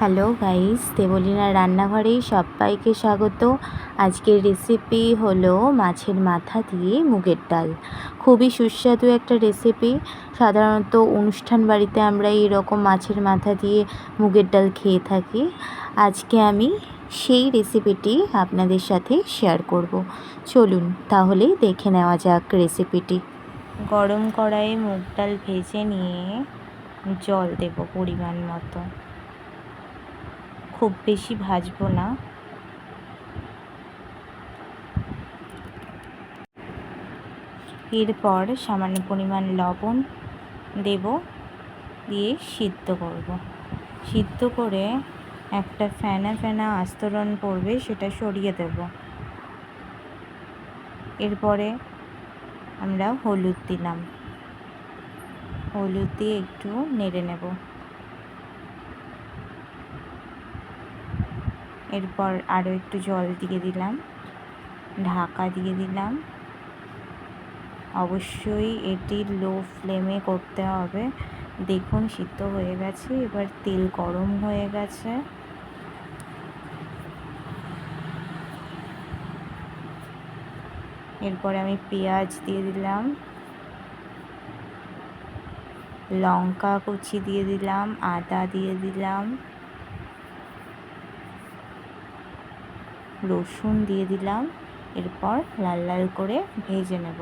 Hello guys, Debolina রান্নাঘরেই সবাইকে স্বাগত। আজকের রেসিপি হলো মাছের মাথা দিয়ে মুগের ডাল। খুবই সুস্বাদু একটা রেসিপি। সাধারণত অনুষ্ঠান বাড়িতে আমরা এইরকম মাছের মাথা দিয়ে মুগের ডাল খেয়ে থাকি। আজকে আমি সেই রেসিপিটি আপনাদের সাথে শেয়ার করব। চলুন তাহলে দেখে নেওয়া যাক রেসিপিটি। গরম কড়াইয়ে মুগ ডাল ভেজে নিয়ে জল দেব পরিমাণ মতো। খুব বেশি ভাজবো না। এরপর সামান্য পরিমাণ লবণ দেব, দিয়ে সিদ্ধ করব। সিদ্ধ করে একটা ফেনা ফেনা আস্তরণ পড়বে, সেটা সরিয়ে দেব। এরপরে আমরা হলুদ দিলাম, হলুদ দিয়ে একটু নেড়ে নেব। এরপর আরও একটু জল দিয়ে দিলাম, ঢাকা দিয়ে দিলাম। অবশ্যই এটি লো ফ্লেমে করতে হবে। দেখুন সিদ্ধ হয়ে গেছে। এবার তেল গরম হয়ে গেছে। এরপরে আমি পেঁয়াজ দিয়ে দিলাম, লঙ্কা কুচি দিয়ে দিলাম, আদা দিয়ে দিলাম, রসুন দিয়ে দিলাম। এরপর লাল লাল করে ভেজে নেব।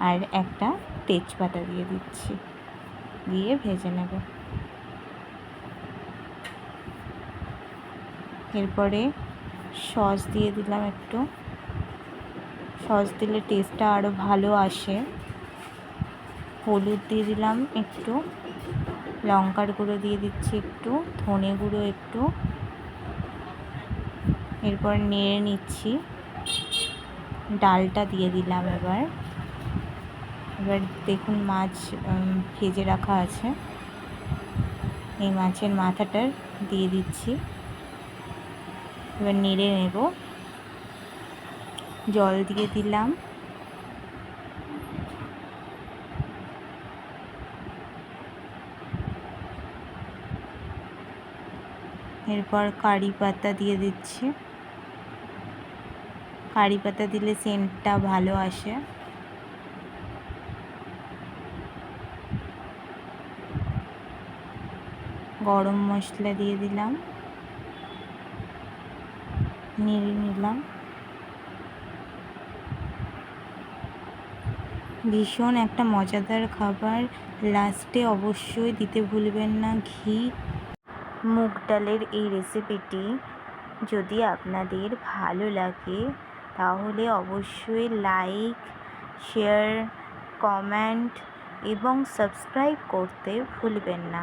আর একটা তেজপাতা দিয়ে দিচ্ছি, দিয়ে ভেজে নেব। এরপরে সস দিয়ে দিলাম একটু। সস দিলে টেস্টটা আরও ভালো আসে। হলুদ দিয়ে দিলাম একটু, লঙ্কার গুঁড়ো দিয়ে দিচ্ছি একটু, ধনে গুঁড়ো একটু। এরপর নেড়ে নিচ্ছি। ডালটা দিয়ে দিলাম। এবার দেখুন মাছ ভেজে রাখা আছে, এই মাছের মাথাটা দিয়ে দিচ্ছি। এবার নেড়ে নেব। জল দিয়ে দিলাম। এরপর কারি পাতা দিয়ে দিচ্ছি। কারি পাতা দিলে সেন্টটা ভালো আসে। গরম মশলা দিয়ে দিলাম, নেড়ে নিলাম। ভীষণ একটা মজাদার খাবার। লাস্টে অবশ্যই দিতে ভুলবেন না ঘি। মুগ ডালের এই রেসিপিটি যদি আপনাদের ভালো লাগে তাহলে অবশ্যই লাইক, শেয়ার, কমেন্ট এবং সাবস্ক্রাইব করতে ভুলবেন না।